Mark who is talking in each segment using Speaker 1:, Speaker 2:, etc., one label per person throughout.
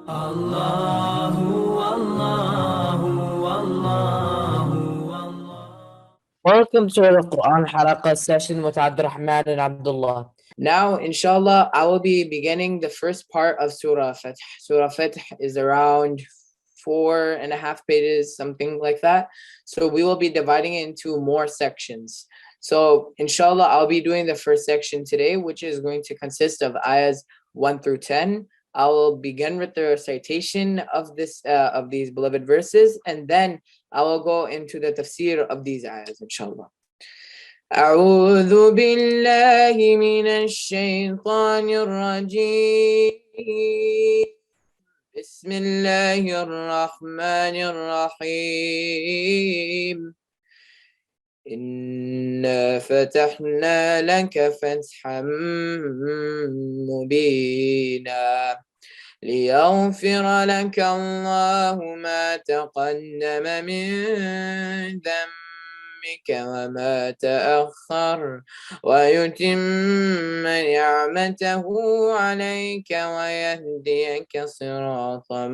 Speaker 1: Allahu, Allahu, Allahu, Allah.
Speaker 2: Welcome to the Quran Halaqa session with Abdurrahman and Abdullah. Now, inshallah, I will be beginning the first part of Surah Fath. Surah Fath is around 4.5 pages, something like that. So we will be dividing it into more sections. So, inshallah, I'll be doing the first section today, which is going to consist of ayahs 1 through 10. I will begin with the recitation of these beloved verses, and then I will go into the tafsir of these ayahs, inshallah. أعوذ بالله من الشيطان الرجيم. بسم الله الرحمن الرحيم. إنا فتحنا لك فتحا مبينا ليغفر لك الله ما تقدم من ذنبك وما تأخر ويتم نعمته عليك ويهديك صراطا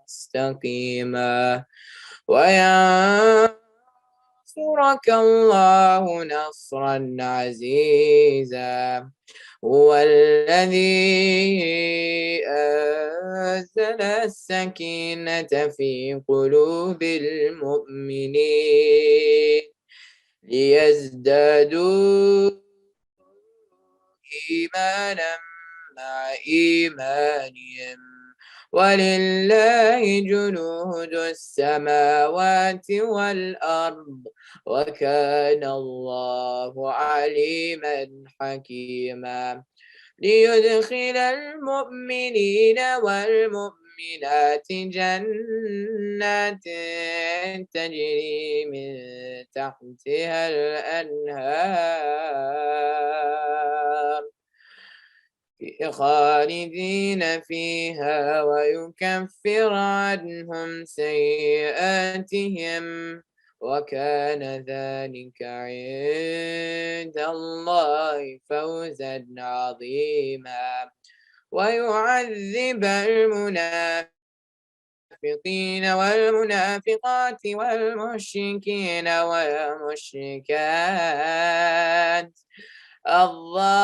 Speaker 2: مستقيما وينصرك الله نصرا عزيزا هو الذي أنزل السكينة في قلوب المؤمنين ليزدادوا إيمانا مع إيمانهم ولله جنود السماوات والأرض وكان الله عليما حكيما ليدخل المؤمنين والمؤمنات جنات تجري من تحتها الأنهار خالدين فيها ويكفر عنهم سيئاتهم وكان ذلك عند الله فوزا عظيما ويعذب المنافقين والمنافقات والمشركين والمشركات الظانين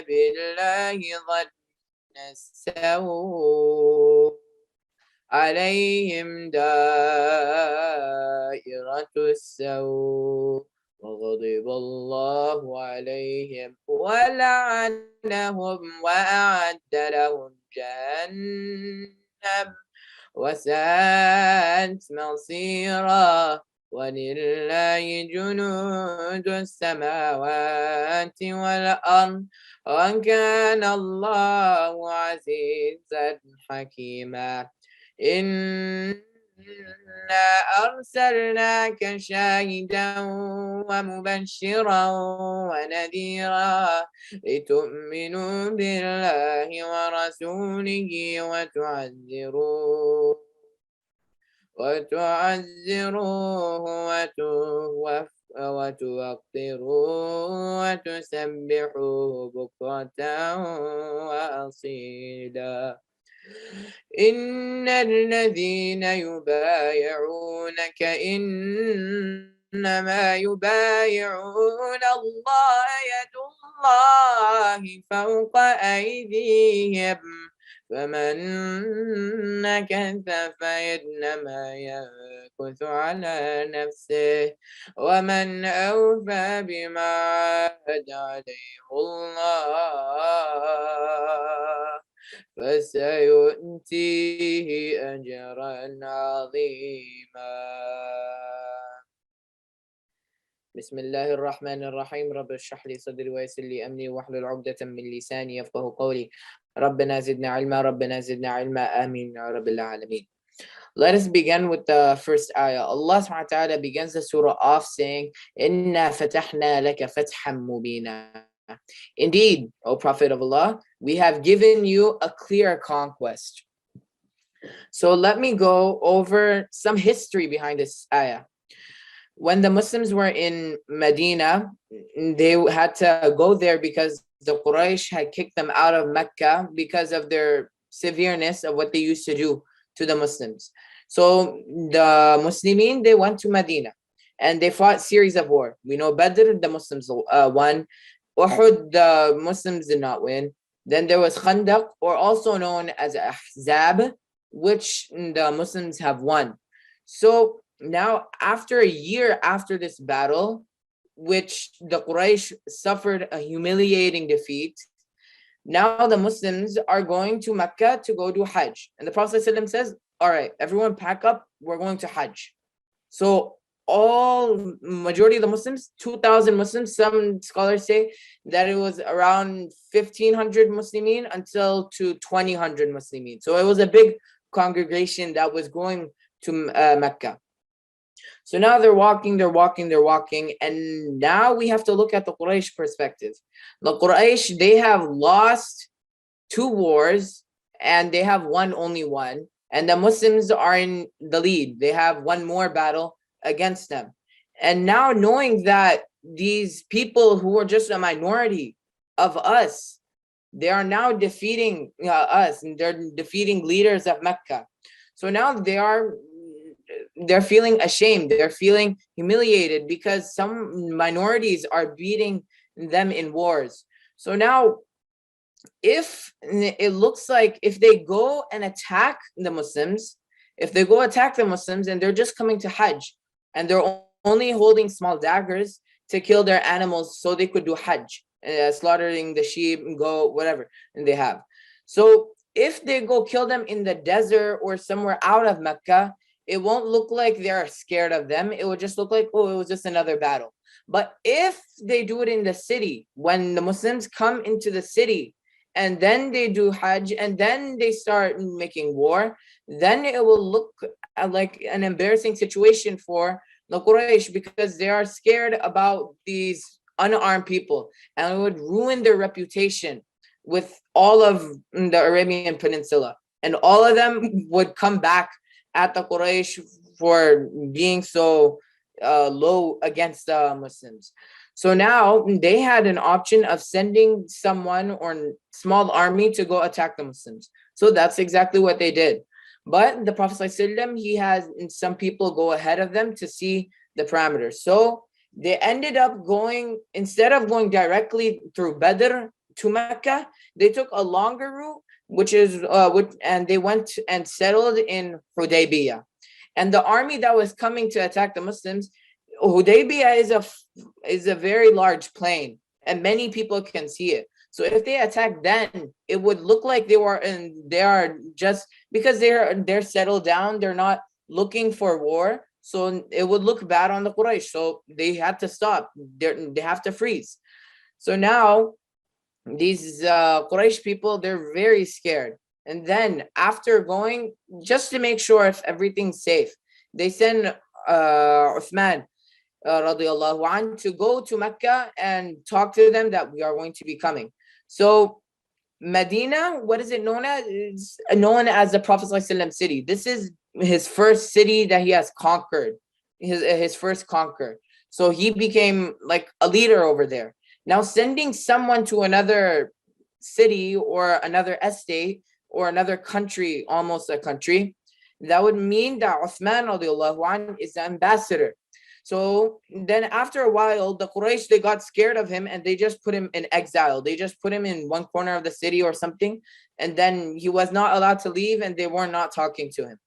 Speaker 2: بالله ظن السوء عليهم دائرة السوء وغضب الله عليهم ولعنهم وأعد لهم جهنم وساءت مصيرا ولله جنود السماوات والأرض وكان الله عزيزا حكيما إنا أرسلناك شاهدا ومبشرا ونذيرا لتؤمنوا بالله ورسوله وتعزروه وتوقروه وتسبحوه بكرة وأصيلا إن الذين يبايعونك إنما يبايعون الله يد الله فوق أيديهم فمن نكث فإنما ينكث على نفسه ومن أوفى بما عاهد عليه الله فسيؤتيه أجرا عظيما بسم الله الرحمن الرحيم رب اشرح لي صدري ويسر لي أمري واحلل عقدة من لساني يفقه قولي ربنا زدنا علما ربنا زدنا علما آمين يا رب العالمين. Let us begin with the first ayah. Allah subhanahu wa ta'ala begins the surah off saying, Inna fatahna laka fathan mubina. Indeed, O Prophet of Allah, we have given you a clear conquest. So let me go over some history behind this ayah. When the Muslims were in Medina, they had to go there because the Quraysh had kicked them out of Mecca because of their severeness of what they used to do to the Muslims. So the Muslimin, they went to Medina and they fought series of war. We know Badr, the Muslims won. Uhud, the Muslims did not win. Then there was Khandaq, or also known as Ahzab, which the Muslims have won. So now, after a year after this battle, which the Quraysh suffered a humiliating defeat, now the Muslims are going to Mecca to go do Hajj. And the Prophet ﷺ says, all right, everyone pack up, we're going to Hajj. So majority of the Muslims, 2,000 Muslims, some scholars say that it was around 1,500 Muslimin until to 2,000 Muslimin. So it was a big congregation that was going to Mecca. So now they're walking, and now we have to look at the Quraysh perspective. The Quraysh, they have lost 2 wars and they have won only 1, and the Muslims are in the lead. They have 1 more battle against them. And now knowing that these people who are just a minority of us, they are now defeating us, and they're defeating leaders of Mecca. So now they're feeling ashamed, they're feeling humiliated because some minorities are beating them in wars. So now, if it looks like if they go and attack the Muslims, and they're just coming to Hajj, and they're only holding small daggers to kill their animals so they could do Hajj, slaughtering the sheep and goat, whatever, and they have. So if they go kill them in the desert or somewhere out of Mecca, it won't look like they're scared of them. It will just look like, oh, it was just another battle. But if they do it in the city, when the Muslims come into the city and then they do Hajj and then they start making war, then it will look like an embarrassing situation for the Quraysh, because they are scared about these unarmed people, and it would ruin their reputation with all of the Arabian Peninsula, and all of them would come back at the Quraysh for being so low against the Muslims. So now they had an option of sending someone or small army to go attack the Muslims. So that's exactly what they did. But the Prophet ﷺ, he has some people go ahead of them to see the parameters. So they ended up going, instead of going directly through Badr to Mecca, they took a longer route, and they went and settled in Hudaybiyah. And the army that was coming to attack the Muslims, Hudaybiyah is a very large plain, and many people can see it. So if they attack then, it would look like they are just, because they're settled down, they're not looking for war. So it would look bad on the Quraysh. So they had to stop. They have to freeze. So now these Quraysh people, they're very scared. And then after going, just to make sure if everything's safe, they send Uthman radiallahu anh to go to Mecca and talk to them that we are going to be coming. So Medina, what is it known as? It's known as the Prophet ﷺ city. This is his first city that he has conquered, his first conquer. So he became like a leader over there. Now sending someone to another city or another estate or another country, almost a country, that would mean that Uthman radiallahu anh is the ambassador. So then after a while, the Quraysh, they got scared of him and they just put him in exile. They just put him in one corner of the city or something. And then he was not allowed to leave and they were not talking to him.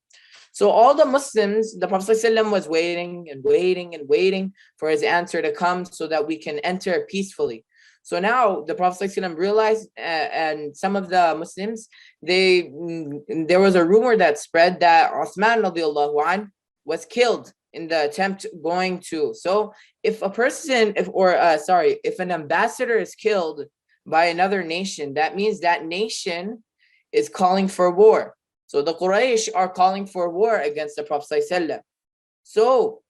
Speaker 2: So all the Muslims, the Prophet ﷺ was waiting for his answer to come so that we can enter peacefully. So now the Prophet ﷺ realized, and some of the Muslims, there was a rumor that spread that Uthman radiallahu anh was killed in the attempt going to. So if an ambassador is killed by another nation, that means that nation is calling for war. So the Quraysh are calling for war against the Prophet ﷺ. So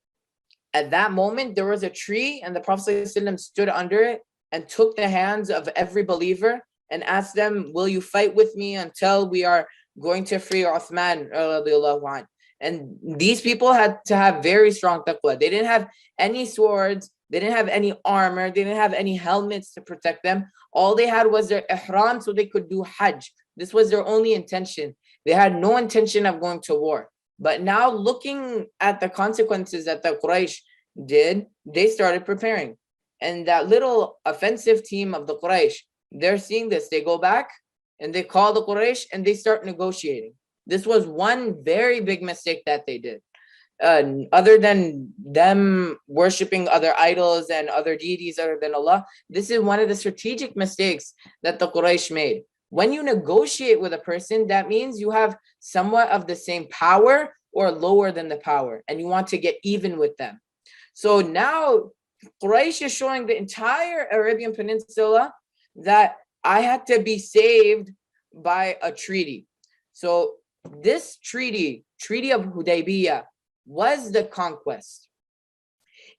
Speaker 2: at that moment, there was a tree and the Prophet ﷺ stood under it and took the hands of every believer and asked them, will you fight with me until we are going to free Uthman radiallahu anh? And these people had to have very strong taqwa. They didn't have any swords. They didn't have any armor. They didn't have any helmets to protect them. All they had was their ihram so they could do hajj. This was their only intention. They had no intention of going to war. But now looking at the consequences that the Quraysh did, they started preparing. And that little offensive team of the Quraysh, they're seeing this. They go back and they call the Quraysh and they start negotiating. This was one very big mistake that they did. Other than them worshiping other idols and other deities other than Allah, this is one of the strategic mistakes that the Quraysh made. When you negotiate with a person, that means you have somewhat of the same power or lower than the power, and you want to get even with them. So now Quraysh is showing the entire Arabian Peninsula that I had to be saved by a treaty. So this treaty of Hudaybiyah, was the conquest.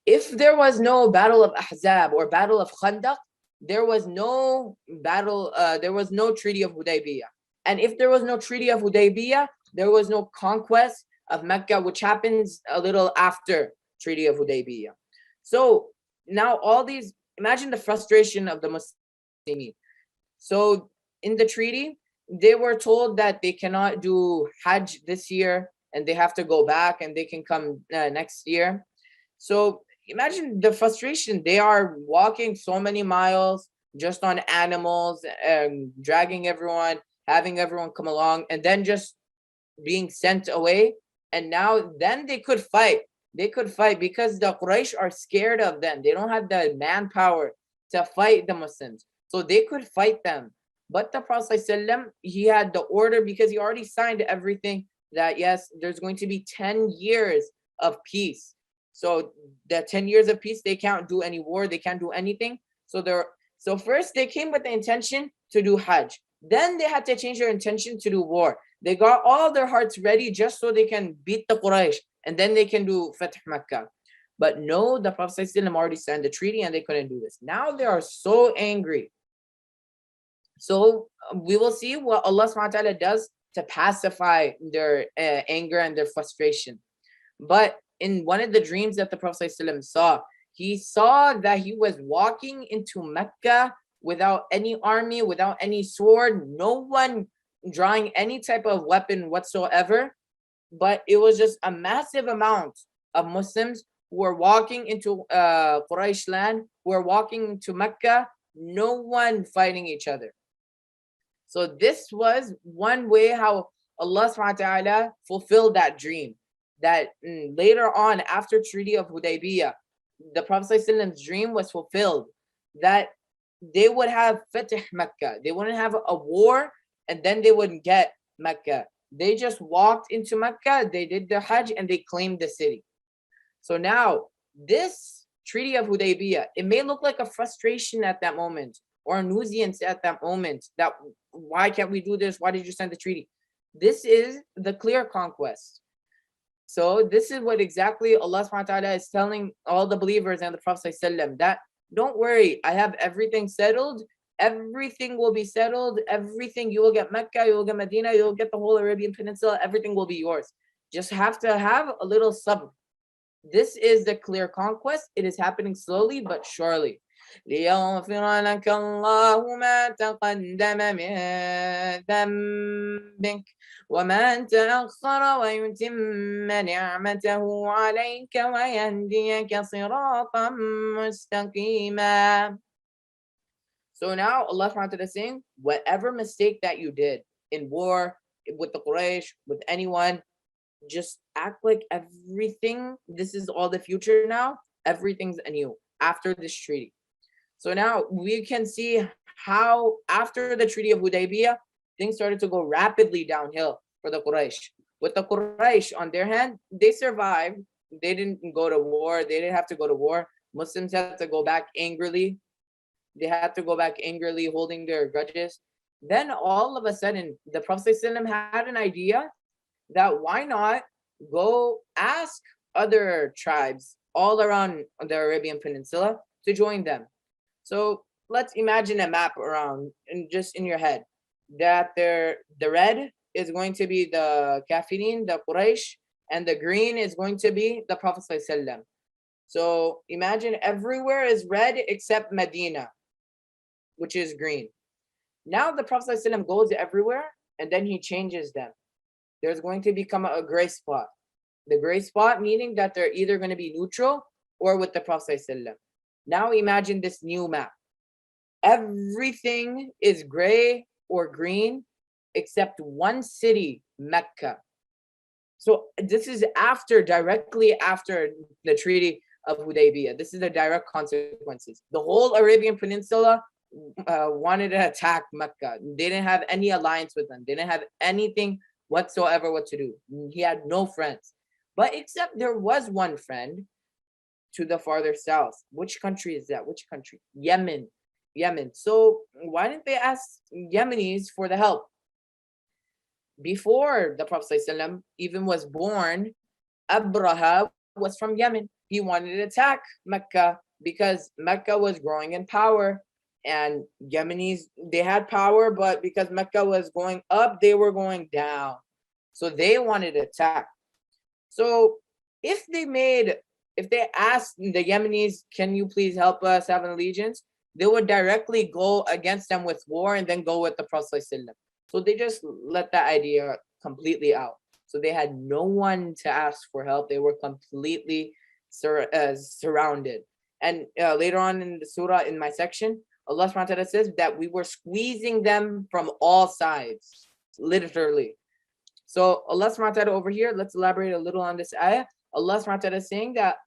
Speaker 2: If there was no battle of Ahzab or battle of Khandaq, there was no battle, there was no treaty of Hudaybiyah. And if there was no treaty of Hudaybiyah, there was no conquest of Mecca, which happens a little after treaty of Hudaybiyah. So now all these, imagine the frustration of the Muslims. So in the treaty, they were told that they cannot do Hajj this year, and they have to go back and they can come next year. So imagine the frustration. They are walking so many miles just on animals and dragging everyone, having everyone come along, and then just being sent away. And now then they could fight. They could fight because the Quraysh are scared of them. They don't have the manpower to fight the Muslims. So they could fight them. But the Prophet ﷺ, he had the order because he already signed everything that yes, there's going to be 10 years of peace. So the 10 years of peace, they can't do any war, they can't do anything. So first they came with the intention to do Hajj. Then they had to change their intention to do war. They got all their hearts ready just so they can beat the Quraysh and then they can do Fath Makkah. But no, the Prophet ﷺ already signed the treaty and they couldn't do this. Now they are so angry. So we will see what Allah subhanahu wa ta'ala does to pacify their anger and their frustration. But in one of the dreams that the Prophet ﷺ saw, he saw that he was walking into Mecca without any army, without any sword, no one drawing any type of weapon whatsoever. But it was just a massive amount of Muslims who were walking into Quraysh land, who were walking to Mecca, no one fighting each other. So this was one way how Allah subhanahu wa ta'ala fulfilled that dream. That later on, after Treaty of Hudaybiyah, the Prophet ﷺ's dream was fulfilled. That they would have Fatih Mecca. They wouldn't have a war and then they wouldn't get Mecca. They just walked into Mecca, they did their Hajj and they claimed the city. So now this Treaty of Hudaybiyah, it may look like a frustration at that moment or a nuisance at that moment, that why can't we do this? Why did you sign the treaty? This is the clear conquest. So this is what exactly Allah subhanahu wa ta'ala is telling all the believers and the Prophet ﷺ, that don't worry, I have everything settled. Everything will be settled. Everything, you will get Mecca, you will get Medina, you will get the whole Arabian Peninsula. Everything will be yours. Just have to have a little sabr. This is the clear conquest. It is happening slowly but surely. ليغفر لك الله ما تقدم من ذنبك وما تأخر ويتم نعمته عليك ويهديك صراطا مستقيما. So now Allah subhanahu wa ta'ala is saying, whatever mistake that you did in war, with the Quraysh, with anyone, just act like everything, this is all the future now, everything's anew after this treaty. So now we can see how after the Treaty of Hudaybiyah, things started to go rapidly downhill for the Quraysh. With the Quraysh, on their hand, they survived. They didn't go to war. They didn't have to go to war. Muslims had to go back angrily. They had to go back angrily, holding their grudges. Then all of a sudden, the Prophet ﷺ had an idea that why not go ask other tribes all around the Arabian Peninsula to join them. So let's imagine a map around, and just in your head, that the red is going to be the Kafirin, the Quraysh, and the green is going to be the Prophet ﷺ. So imagine everywhere is red except Medina, which is green. Now the Prophet ﷺ goes everywhere and then he changes them. There's going to become a gray spot. The gray spot meaning that they're either going to be neutral or with the Prophet ﷺ. Now imagine this new map. Everything is gray or green except one city, Mecca. So this is directly after the Treaty of Hudaybiyah. This is the direct consequences. The whole Arabian Peninsula wanted to attack Mecca. They didn't have any alliance with them. They didn't have anything whatsoever what to do. He had no friends. But except there was one friend to the farther south. Which country is that? Which country? Yemen. Yemen. So why didn't they ask Yemenis for the help? Before the Prophet ﷺ even was born, Abraha was from Yemen. He wanted to attack Mecca because Mecca was growing in power. And Yemenis, they had power, but because Mecca was going up, they were going down. So they wanted to attack. So if they asked the Yemenis, can you please help us have an allegiance? They would directly go against them with war and then go with the Prophet ﷺ. So they just let that idea completely out. So they had no one to ask for help. They were completely surrounded. And later on in the surah, in my section, Allah subhanahu wa ta'ala says that we were squeezing them from all sides, literally. So Allah subhanahu wa ta'ala over here, let's elaborate a little on this ayah. Allah subhanahu wa ta'ala is saying that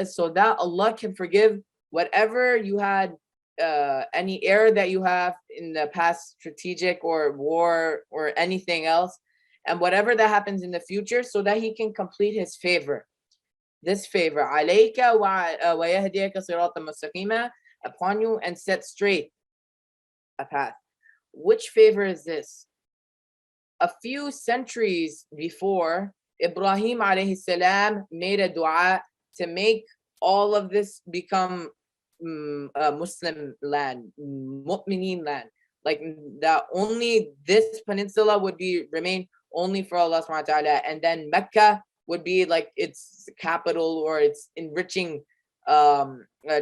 Speaker 2: so that Allah can forgive whatever you had, any error that you have in the past, strategic or war or anything else, and whatever that happens in the future, so that He can complete His favor. This favor, alayka wa yahdiyaka siratan mustaqima, upon you and set straight a path. Which favor is this? A few centuries before, Ibrahim alayhi salam made a dua to make all of this become Muslim land, mu'mineen land. Like that only this peninsula would remain only for Allah subhanahu wa ta'ala, and then Mecca would be like its capital or its enriching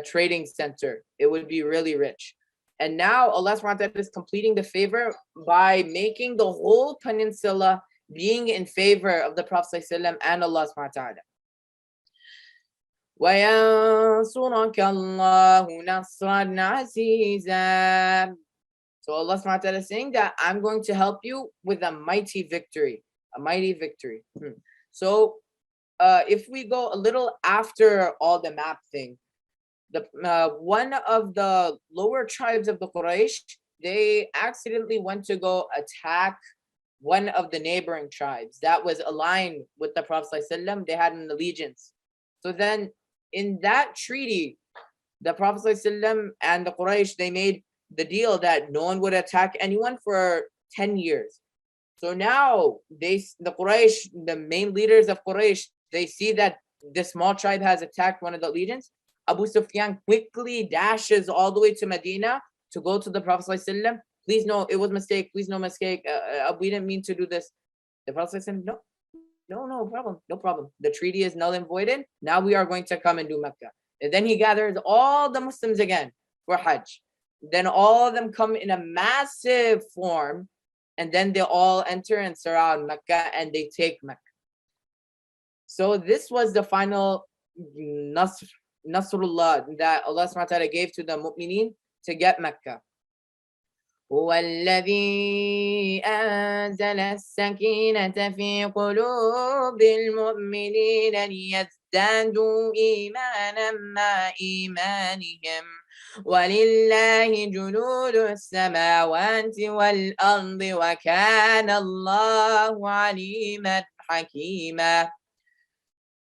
Speaker 2: trading center. It would be really rich. And now Allah subhanahu wa ta'ala is completing the favor by making the whole peninsula being in favor of the Prophet ﷺ and Allah subhanahu wa ta'ala. وَيَنْصُرَكَ اللَّهُ نَصْرًا عَزِيزًا. So Allah subhanahu wa ta'ala is saying that I'm going to help you with a mighty victory. A mighty victory. So if we go a little after all the map thing, one of the lower tribes of the Quraysh, they accidentally went to go attack one of the neighboring tribes that was aligned with the Prophet ﷺ. They had an allegiance. So then in that treaty, the Prophet ﷺ and the Quraysh, they made the deal that no one would attack anyone for 10 years. So now the Quraysh, the main leaders of Quraysh, they see that this small tribe has attacked one of the allegiance. Abu Sufyan quickly dashes all the way to Medina to go to the Prophet ﷺ. Please no, it was a mistake. Please no mistake. We didn't mean to do this. The Prophet ﷺ, no problem. The treaty is null and voided. Now we are going to come and do Mecca. And then he gathers all the Muslims again for Hajj. Then all of them come in a massive form, and then they all enter and surround Mecca and they take Mecca. So this was the final Nasrullah that Allah subhanahu wa ta'ala gave to the mu'mineen to get Mecca. هو الذي أنزل السكينة في قلوب المؤمنين ليزدادوا إيمانا مع إيمانهم ولله جنود السماوات والأرض وكان الله عليما حكيما.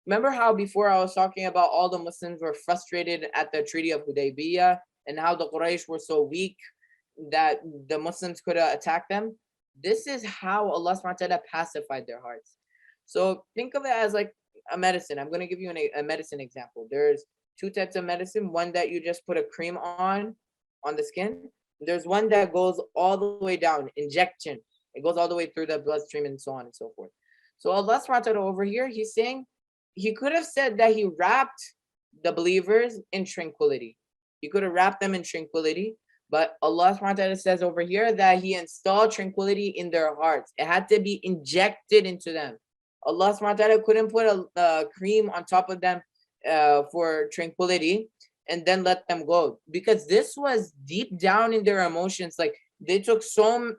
Speaker 2: Remember how before I was talking about all the Muslims were frustrated at the Treaty of Hudaybiyah and how the Quraysh were so weak that the Muslims could attack them? This is how Allah subhanahu wa ta'ala pacified their hearts. So think of it as like a medicine. I'm going to give you a medicine example. There's two types of medicine. One that you just put a cream on the skin. There's one that goes all the way down, injection. It goes all the way through the bloodstream and so on and so forth. So Allah subhanahu wa ta'ala over here, He's saying, He could have said that He wrapped the believers in tranquility. He could have wrapped them in tranquility, but Allah subhanahu wa ta'ala says over here that He installed tranquility in their hearts. It had to be injected into them. Allah subhanahu wa ta'ala couldn't put a cream on top of them for tranquility and then let them go, because this was deep down in their emotions. Like they took so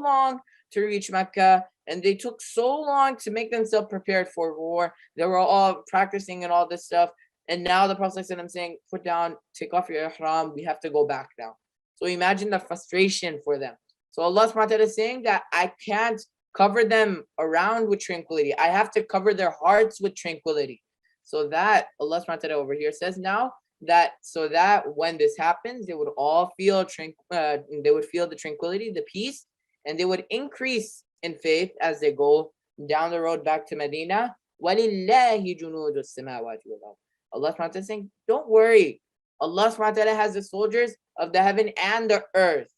Speaker 2: long to reach Mecca, and they took so long to make themselves prepared for war. They were all practicing and all this stuff. And now the Prophet ﷺ saying, put down, take off your ihram, we have to go back now. So imagine the frustration for them. So Allah subhanahu wa ta'ala is saying that I can't cover them around with tranquility. I have to cover their hearts with tranquility. So that Allah subhanahu wa ta'ala over here says now that so that when this happens, they would all feel they would feel the tranquility, the peace, and they would increase in faith as they go down the road back to Medina. وَلِلَّهِ جُنُودُ السَّمَاوَاتِ وَالْأَرْضِ. Allah subhanahu wa ta'ala is saying, don't worry. Allah subhanahu wa ta'ala has the soldiers of the heaven and the earth.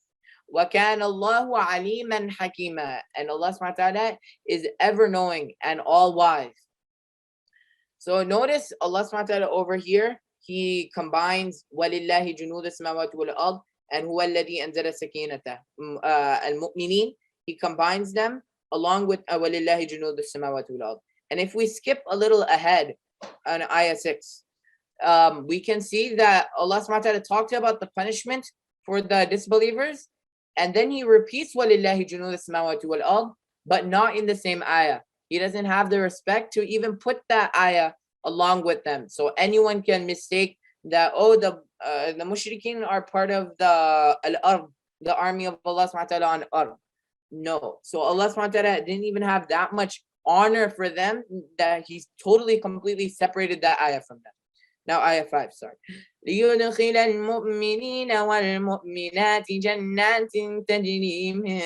Speaker 2: وَكَانَ اللَّهُ عَلِيمًا حَكِيمًا. And Allah subhanahu wa ta'ala is ever knowing and all wise. So notice Allah subhanahu wa ta'ala over here, He combines وَلِلَّهِ جُنُودُ السَّمَاوَاتِ وَالْأَرْضِ and هُوَ الَّذِي أَنزَلَ السَّكِينَةَ الْمُؤْمِنِينَ. He combines them along with وَلِلَّهِ جُنُودُ السَّمَاوَاتِ وَالْأَرْضِ. And if we skip a little ahead on ayah 6, we can see that Allah subhanahu wa ta'ala talked about the punishment for the disbelievers, and then He repeats وَلِلَّهِ جُنُودُ السَّمَاوَاتِ وَالْأَرْضِ, but not in the same ayah. He doesn't have the respect to even put that ayah along with them. So anyone can mistake that, oh, the mushrikeen are part of the al-ard, the army of Allah subhanahu wa ta'ala on ard. No. So Allah subhanahu wa ta'ala didn't even have that much honor for them that He's totally, completely separated that ayah from them. Now ayah 5, sorry. لِيُدْخِلَ الْمُؤْمِنِينَ وَالْمُؤْمِنَاتِ جَنَّاتٍ تَجْرِي مِن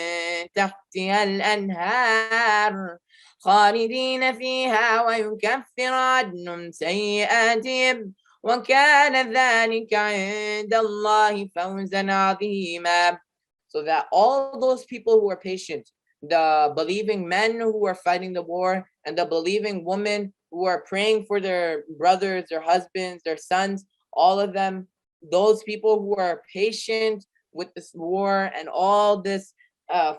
Speaker 2: تَحْتِهَا الْأَنْهَارُ خَالِدِينَ فِيهَا وَيُكَفِّرُ عَنْهُمْ سَيِّئَاتِهِمْ وَكَانَ ذَلِكَ عِندَ اللَّهِ فَوْزًا عَظِيمًا. So that all those people who are patient, the believing men who are fighting the war, and the believing women who are praying for their brothers, their husbands, their sons, all of them, those people who are patient with this war and all this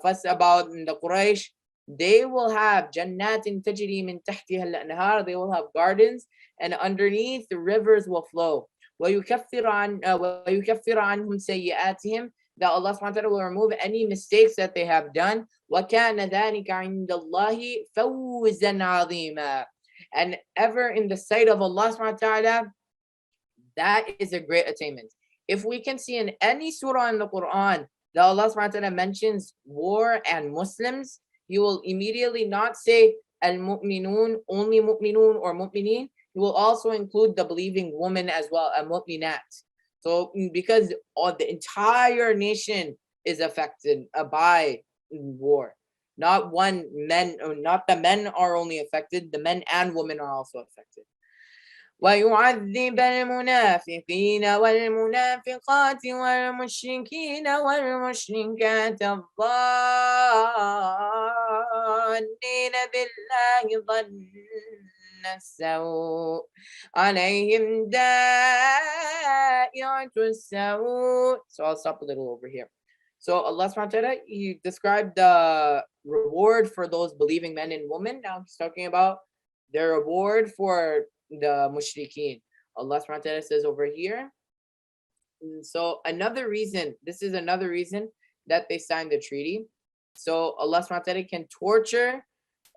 Speaker 2: fuss about the Quraysh, they will have jannatin tajri min tahtiha al-anhar, they will have gardens, and underneath the rivers will flow. وَيُكَفِّرُ عَنْهُمْ سَيِّئَاتِهِمْ, that Allah subhanahu wa ta'ala will remove any mistakes that they have done. وَكَانَ ذَلِكَ عِنْدَ اللَّهِ فَوْزًا عَظِيمًا. And ever in the sight of Allah subhanahu wa ta'ala, that is a great attainment. If we can see in any surah in the Quran that Allah subhanahu wa ta'ala mentions war and Muslims, He will immediately not say al-mu'minun, only mu'minun or mu'minin. He will also include the believing woman as well, al-mu'minat. So because the entire nation is affected by war. Not the men are only affected, the men and women are also affected. وَيُعَذِّبَ الْمُنَافِقِينَ وَالْمُنَافِقَاتِ وَالْمُشْرِكِينَ وَالْمُشْرِكَاتِ الظَّانِّينَ بِاللَّهِ ظَنَّ السَّوْءِ عَلَيْهِمْ دَائِرَةُ السَّوْءِ. So I'll stop a little over here. So Allah subhanahu wa ta'ala, He described the reward for those believing men and women. Now He's talking about the reward for the mushrikeen. Allah subhanahu wa ta'ala says over here, so this is another reason that they signed the treaty. So Allah subhanahu wa ta'ala can torture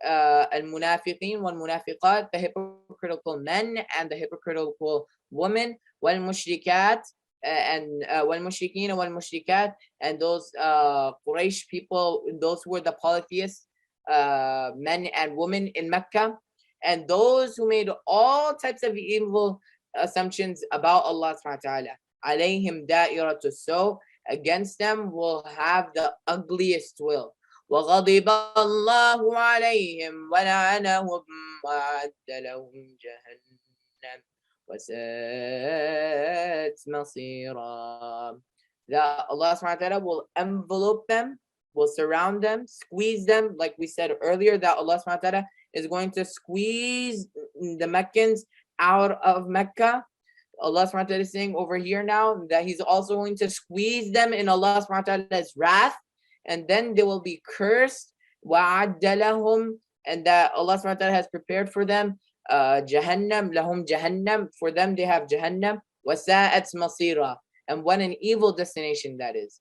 Speaker 2: al-munafiqeen wal-munafiqat, the hypocritical men and the hypocritical women, wal-mushrikat, and wal-mushrikeen wal-mushrikat, and those Quraysh people, those who were the polytheists, men and women in Mecca, and those who made all types of evil assumptions about Allah subhanahu wa ta'ala. Alayhim da'iratu saw, against them will have the ugliest will. وَغَضِبَ اللَّهُ عَلَيْهِمْ وَلَعَنَهُمْ وَأَعَدَّ لَهُمْ جَهَنَّمَ وَسَاءَتْ مَصِيرًا. That Allah subhanahu wa ta'ala will envelope them, will surround them, squeeze them, like we said earlier, that Allah subhanahu wa ta'ala is going to squeeze the Meccans out of Mecca, Allah subhanahu wa ta'ala is saying over here now that He's also going to squeeze them in Allah subhanahu wa ta'ala's wrath, and then they will be cursed. وَعَدَّ لَهُمْ, and that Allah subhanahu wa ta'ala has prepared for them Jahannam, lahum Jahannam, for them they have Jahannam, وَسَاءَتْ مَصِيرًا, and what an evil destination that is.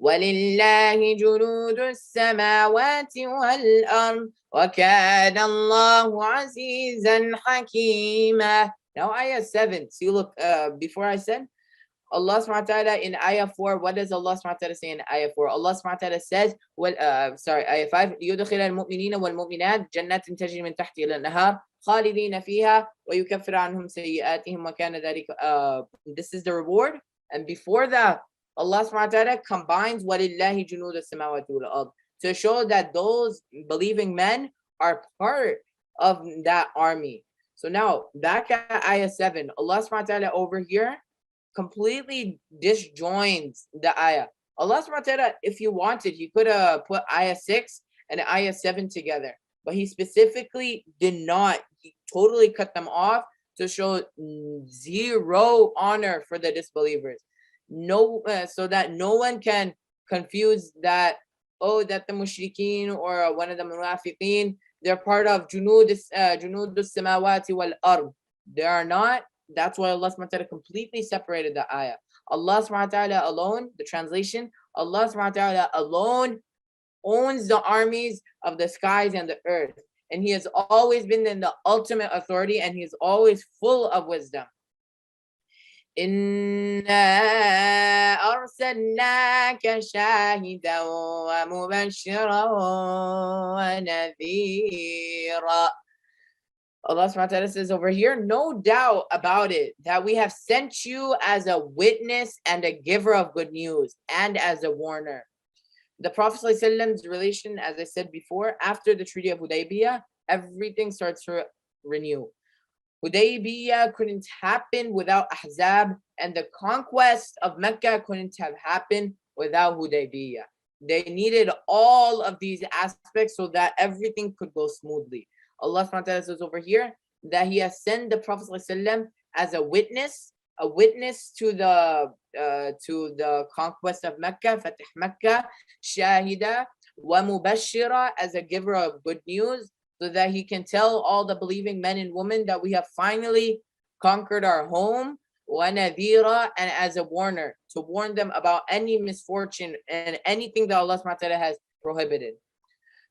Speaker 2: وَلِلَّهِ جُنُودُ السَّمَاوَاتِ وَالْأَرْضِ وَكَانَ اللَّهُ عَزِيزًا حَكِيمًا. Now ayah 7. See, look, before I said, Allah subhanahu wa ta'ala in ayah 4, what does Allah subhanahu wa ta'ala say in ayah 4? Allah subhanahu wa ta'ala says, ayah 5, يُدْخِلَ الْمُؤْمِنِينَ وَالْمُؤْمِنَاتِ جَنَّاتٍ تَجْرِي مِنْ تَحْتِهَا الْأَنْهَارُ خَالِدِينَ فِيهَا وَيُكَفِّرُ عَنْهُمْ سَيِّئَاتِهِمْ وَكَانَ ذَلِكَ. This is the reward. And before that, Allah subhanahu wa ta'ala combines وَلِلَّهِ جُنُودَ السَّمَاوَاتِ وَالْأَرْضِ to show that those believing men are part of that army. So now, back at ayah 7, Allah subhanahu wa ta'ala over here completely disjoins the ayah. Allah subhanahu wa ta'ala, if He wanted, He could have put ayah 6 and ayah 7 together. But He specifically did not. He totally cut them off to show zero honor for the disbelievers. No, so that no one can confuse that, oh, that the mushrikeen or one of the munafiqeen, they're part of junud samawati wal ard. They are not. That's why Allah subhanahu wa ta'ala completely separated the ayah. Allah subhanahu wa ta'ala alone, the translation, Allah subhanahu wa ta'ala alone owns the armies of the skies and the earth. And He has always been in the ultimate authority, and He is always full of wisdom. إِنَّا أَرْسَلْنَاكَ شَاهِدًا وَمُبَشِّرًا وَنَذِيرًا. Allah subhanahu wa ta'ala says over here, no doubt about it, that we have sent you as a witness and a giver of good news and as a warner. The Prophet ﷺ's relation, as I said before, after the Treaty of Hudaybiyah, everything starts to renew. Hudaybiyah couldn't happen without Ahzab, and the conquest of Mecca couldn't have happened without Hudaybiyah. They needed all of these aspects so that everything could go smoothly. Allah subhanahu wa ta'ala says over here that He has sent the Prophet ﷺ as a witness to the conquest of Mecca, Fatih Mecca, Shahida wa Mubashira, as a giver of good news, so that he can tell all the believing men and women that we have finally conquered our home, wa Nadhira, and as a warner, to warn them about any misfortune and anything that Allah subhanahu wa ta'ala has prohibited.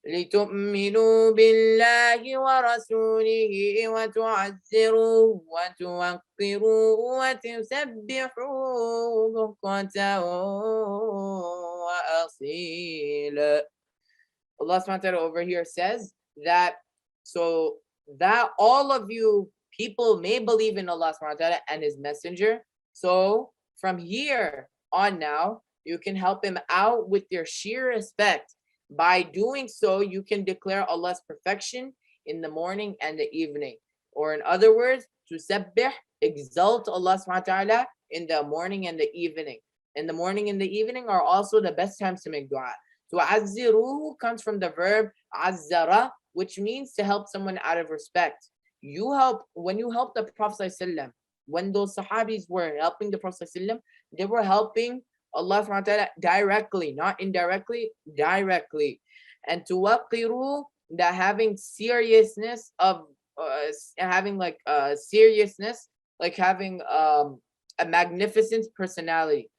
Speaker 2: لِتُؤْمِنُوا بِاللَّهِ وَرَسُولِهِ وَتُعَزِّرُوهُ وَتُوَقِّرُوهُ وَتُسَبِّحُوهُ بُكْرَةً وَأَصِيلًا. Allah subhanahu wa ta'ala over here says that so that all of you people may believe in Allah subhanahu wa ta'ala and His messenger. So from here on now, you can help Him out with your sheer respect. By doing so, you can declare Allah's perfection in the morning and the evening. Or in other words, to sabbih, exalt Allah subhanahu wa ta'ala in the morning and the evening. In the morning and the evening are also the best times to make dua. Tu'azziruhu comes from the verb azzara, which means to help someone out of respect. When you help the Prophet ﷺ, when those Sahabis were helping the Prophet ﷺ, they were helping Allah subhanahu wa ta'ala directly, not indirectly, directly. And to waqiru, that having seriousness of seriousness, like having a magnificent personality.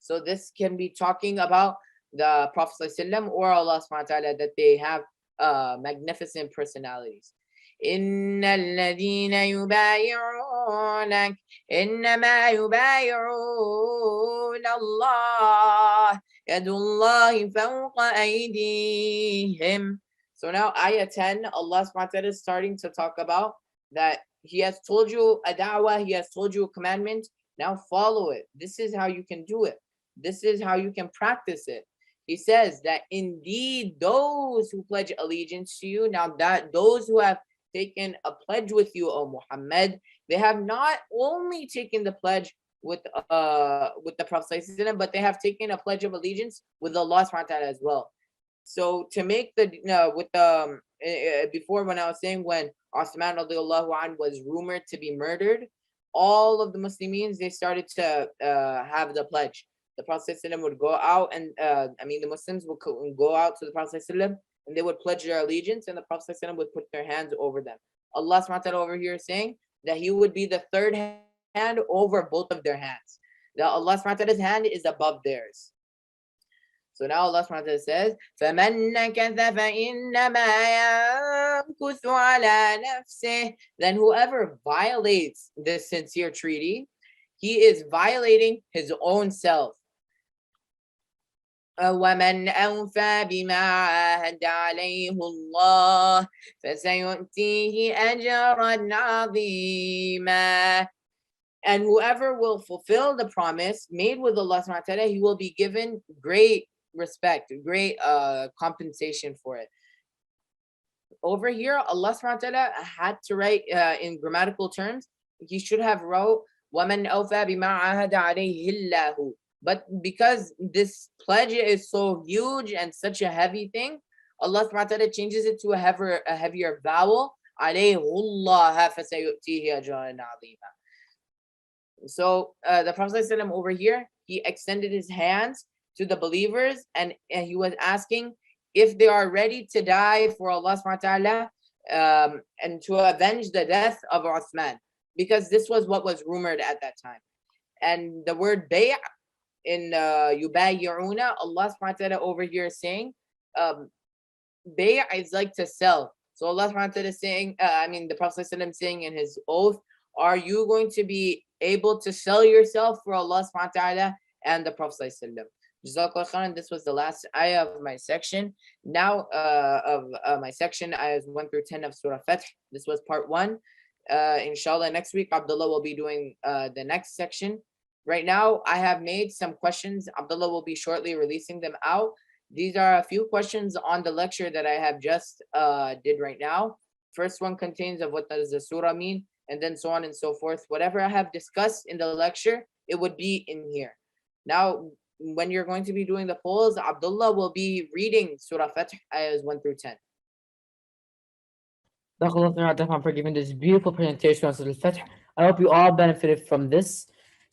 Speaker 2: So this can be talking about the Prophet ﷺ or Allah subhanahu wa ta'ala, that they have magnificent personalities. إن الذين يبايعونك إنما يبايعون الله يد الله فوق أيديهم. So now ayah 10, Allah subhanahu wa ta'ala is starting to talk about that He has told you a da'wah, He has told you a commandment, now follow it. This is how you can do it. This is how you can practice it. He says that indeed those who pledge allegiance to you, now that those who have taken a pledge with you, O Muhammad, they have not only taken the pledge with the Prophet ﷺ, but they have taken a pledge of allegiance with Allah subhanahu wa ta'ala as well. So to make the with the before, when I was saying when Osman radiallahu anh was rumored to be murdered, all of the Muslims, they started to have the pledge. The Prophet ﷺ would go out and the Muslims would go out to the Prophet ﷺ and they would pledge their allegiance, and the Prophet ﷺ would put their hands over them. Allah subhanahu wa ta'ala over here is saying that he would be the third hand over both of their hands. That Allah subhanahu wa ta'ala's hand is above theirs. So now Allah subhanahu wa ta'ala says, فَمَنْ نَكَثَ فَإِنَّمَا يَنكُثُ عَلَى نَفْسِهِ. Then whoever violates this sincere treaty, he is violating his own self. وَمَنْ أَوْفَى بِمَا عَاهَدَ عَلَيْهِ اللَّهُ فَسَيُؤْتِيهِ أَجْرًا عَظِيمًا. And whoever will fulfill the promise made with Allah subhanahu wa ta'ala, he will be given great respect, great compensation for it. Over here, Allah subhanahu wa ta'ala had to write in grammatical terms, he should have wrote وَمَنْ أَوْفَى بِمَا عَاهَدَ عَلَيْهِ اللَّهُ. But because this pledge is so huge and such a heavy thing, Allah subhanahu wa ta'ala changes it to a heavier vowel. عَلَيْهُ اللَّهَ فَسَيُؤْتِيهِ أَجْرًا عَظِيمًا. So the Prophet ﷺ over here, he extended his hands to the believers, and he was asking if they are ready to die for Allah subhanahu wa ta'ala and to avenge the death of Uthman, because this was what was rumored at that time. And the word bay' in yubayyuna, Allah subhanahu wa ta'ala over here is saying bay' is like to sell. So Allah subhanahu wa ta'ala is saying, the Prophet ﷺ saying in his oath, are you going to be able to sell yourself for Allah subhanahu wa ta'ala and the Prophet ﷺ? Jazakallah khairan. This was the last ayah of my section. Now of my section, ayahs 1 through 10 of Surah Fath. This was part 1. Inshallah, next week, Abdullah will be doing the next section. Right now, I have made some questions. Abdullah will be shortly releasing them out. These are a few questions on the lecture that I have just did right now. First one contains of what does the surah mean, and then so on and so forth. Whatever I have discussed in the lecture, it would be in here. Now, when you're going to be doing the polls, Abdullah will be reading Surah Fath, ayahs 1 through 10.
Speaker 3: For giving this beautiful presentation on Surah Al-Fath. I hope you all benefited from this.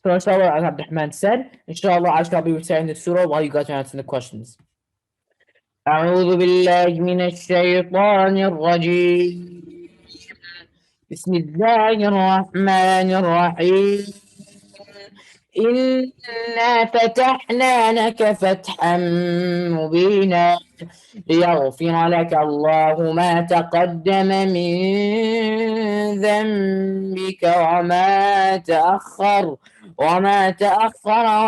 Speaker 3: So inshallah, as Abdurrahman said, inshallah, I shall be reciting the surah while you guys are answering the questions. أعوذ بالله من الشيطان الرجيم. بسم الله الرحمن الرحيم. إنا فتحنا لك فتحا مبينا ليغفر لك الله ما تقدم من ذنبك وما تأخر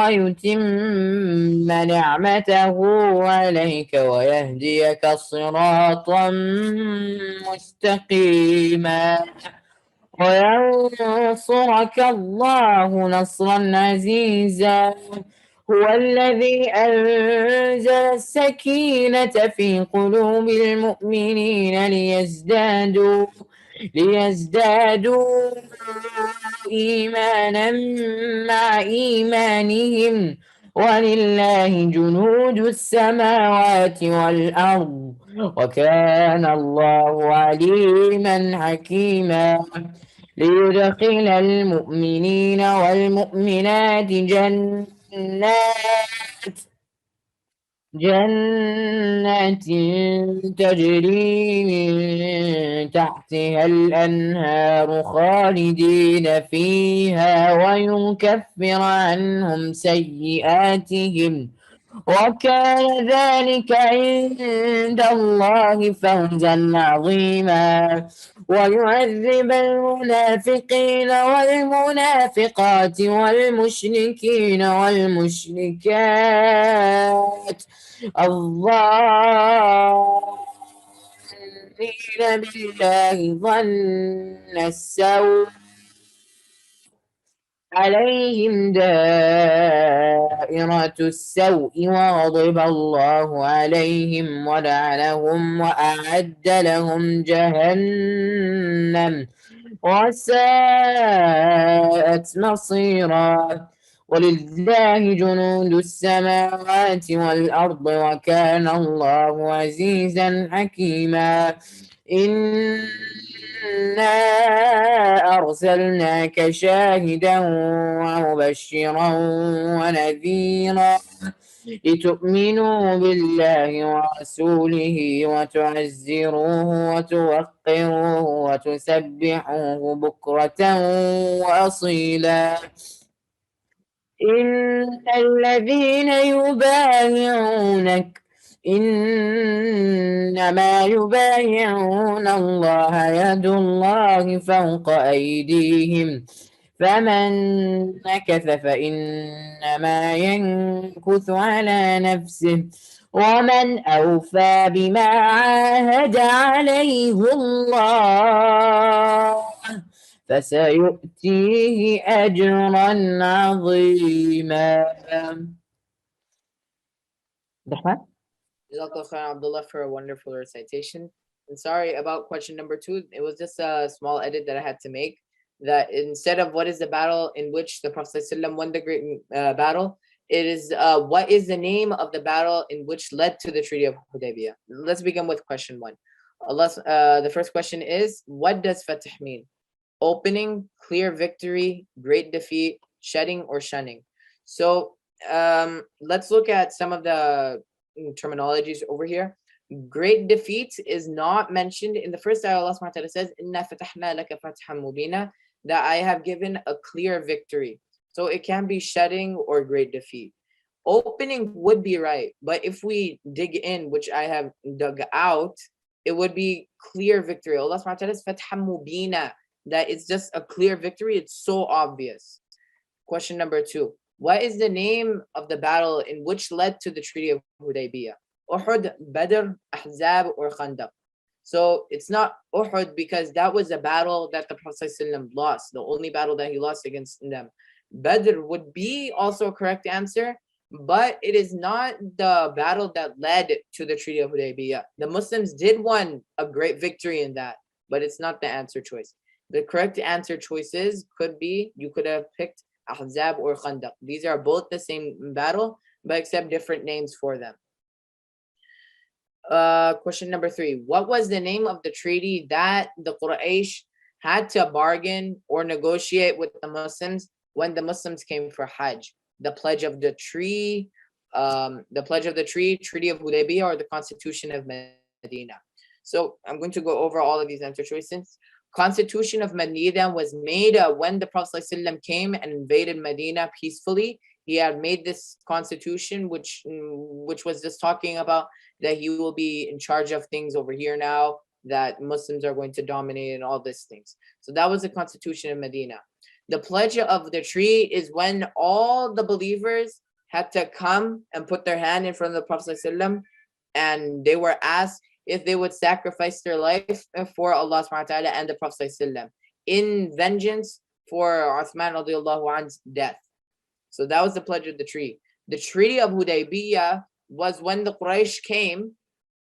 Speaker 3: ويتم نعمته عليك ويهديك صراطا مستقيما وينصرك الله نصرا عزيزا هو الذي أنزل السكينة في قلوب المؤمنين ليزدادوا إيمانا مع إيمانهم ولله جنود السماوات والأرض وكان الله عليما حكيما ليدخل المؤمنين والمؤمنات جنات تجري من تحتها الأنهار خالدين فيها ويكفر عنهم سيئاتهم وكان ذلك عند الله فوزا عظيما ويعذب المنافقين والمنافقات والمشركين والمشركات الظانين بالله ظن السوء عليهم دائرة السوء وغضب الله عليهم ولعنهم وأعد لهم جهنم وساءت مصيرا ولله جنود السماوات والأرض وكان الله عزيزا حكيما إنا أرسلناك شاهدا ومبشرا ونذيرا لتؤمنوا بالله ورسوله وتعزروه وتوقروه وتسبحوه بكرة وأصيلا إن الذين يبايعونك إنما يبايعون الله يد الله فوق أيديهم فمن نكث فإنما ينكث على نفسه ومن أوفى بما عاهد عليه الله فسيؤتيه أجرا عظيما. Rahman?
Speaker 2: Jazakallah khair, Abdullah, for a wonderful recitation. And sorry about question number 2. It was just a small edit that I had to make. That instead of what is the battle in which the Prophet ﷺ won the great battle, it is what is the name of the battle in which led to the Treaty of Hudaybiyah. Let's begin with question 1. The first question is, what does Fath mean? Opening, clear victory, great defeat, shedding, or shunning. So let's look at some of the terminologies over here. Great defeat is not mentioned in the first ayah. Allah subhanahu wa ta'ala says, Inna fatahna laka fathan mubina, that I have given a clear victory. So it can be shedding or great defeat. Opening would be right, but if we dig in, which I have dug out, it would be clear victory. Allah subhanahu wa ta'ala says fathan mubina, that it's just a clear victory. It's so obvious. Question number 2. What is the name of the battle in which led to the Treaty of Hudaybiyah? Uhud, Badr, Ahzab, or Khandaq? So it's not Uhud because that was a battle that the Prophet ﷺ lost, the only battle that he lost against them. Badr would be also a correct answer, but it is not the battle that led to the Treaty of Hudaybiyah. The Muslims did won a great victory in that, but it's not the answer choice. The correct answer choices could be, you could have picked Ahzab or Khandaq. These are both the same battle, but except different names for them. Question number 3. What was the name of the treaty that the Quraysh had to bargain or negotiate with the Muslims when the Muslims came for Hajj? The Pledge of the Tree, Treaty of Hudaybiyah, or the Constitution of Medina? So I'm going to go over all of these answer choices. Constitution of Medina was made when the Prophet ﷺ came and invaded Medina peacefully. He had made this constitution, which was just talking about that he will be in charge of things over here now, that Muslims are going to dominate and all these things. So that was the constitution of Medina. The pledge of the tree is when all the believers had to come and put their hand in front of the Prophet ﷺ, and they were asked if they would sacrifice their life for Allah subhanahu wa ta'ala and the Prophet ﷺ in vengeance for Uthman radiallahu anhu's death. So that was the pledge of the tree. The Treaty of Hudaybiyah was when the Quraysh came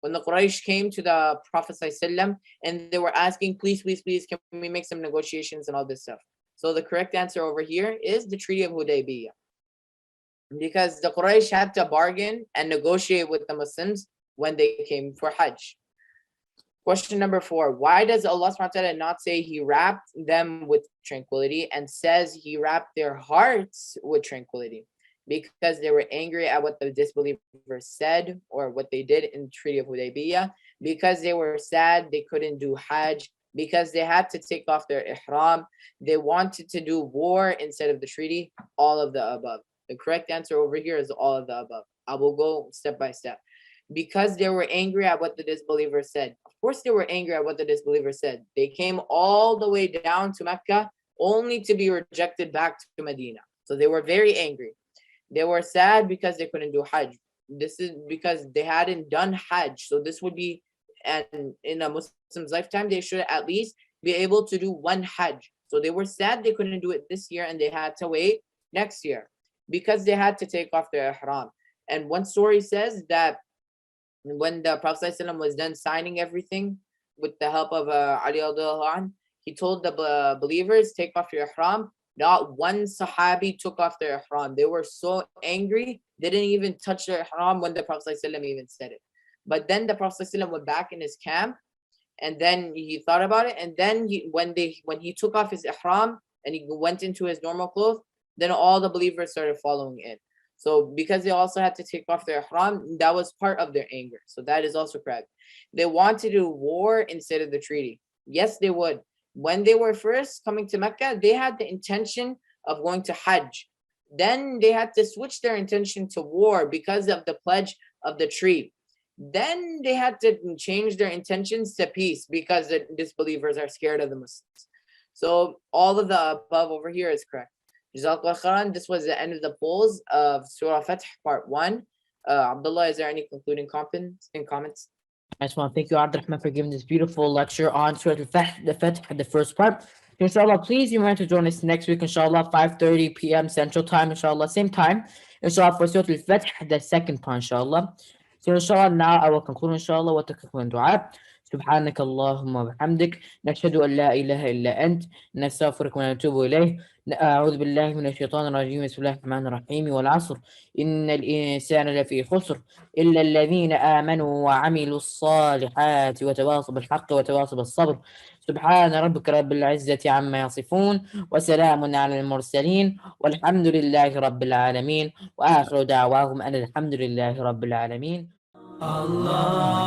Speaker 2: to the Prophet ﷺ and they were asking, please, can we make some negotiations and all this stuff. So the correct answer over here is the Treaty of Hudaybiyah, because the Quraysh had to bargain and negotiate with the Muslims when they came for Hajj. Question number 4. Why does Allah subhanahu wa ta'ala not say he wrapped them with tranquility and says he wrapped their hearts with tranquility? Because they were angry at what the disbelievers said or what they did in the Treaty of Hudaybiyah, because they were sad they couldn't do Hajj, because they had to take off their ihram, they wanted to do war instead of the treaty, all of the above. The correct answer over here is all of the above. I will go step by step. Because they were angry at what the disbelievers said. Of course they were angry at what the disbelievers said. They came all the way down to Mecca only to be rejected back to Medina. So they were very angry. They were sad because they couldn't do Hajj. This is because they hadn't done Hajj. So this would be, and in a Muslim's lifetime, they should at least be able to do one Hajj. So they were sad they couldn't do it this year and they had to wait next year because they had to take off their ihram. And one story says that when the Prophet ﷺ was done signing everything with the help of Ali radiallahu anh, he told the believers, take off your ihram, Not one Sahabi took off their ihram. They were so angry, they didn't even touch their ihram when the Prophet ﷺ even said it. But then the Prophet ﷺ went back in his camp, and then he thought about it, and then when he took off his ihram and he went into his normal clothes, then all the believers started following in. So because they also had to take off their ihram, that was part of their anger. So that is also correct. They wanted to do war instead of the treaty. Yes, they would. When they were first coming to Mecca, they had the intention of going to Hajj. Then they had to switch their intention to war because of the pledge of the tree. Then they had to change their intentions to peace because the disbelievers are scared of the Muslims. So all of the above over here is correct. Jazakallah khairan. This was the end of the polls of Surah Fath Part 1. Abdullah, is there any concluding comments?
Speaker 3: I just want to thank you, Abdurrahman, for giving this beautiful lecture on Surah Al-Fath, the first part. Inshallah, please remember to join us next week, inshallah, 5:30 p.m. Central Time, inshallah, same time, inshallah, for Surah Al-Fath, the second part, inshallah. So, inshallah, now I will conclude, inshallah, with the concluding dua. سبحانك اللهم وبحمدك نشهد أن لا إله إلا أنت نستغفرك ونتوب إليه أعوذ بالله من الشيطان الرجيم بسم الله الرحمن الرحيم والعصر إن الإنسان لفي خسر إلا الذين آمنوا وعملوا الصالحات وتواصوا بالحق وتواصوا بالصبر سبحان ربك رب العزة عما يصفون وسلام على المرسلين والحمد لله رب العالمين وآخر دعواهم أن الحمد لله رب العالمين.
Speaker 1: Allah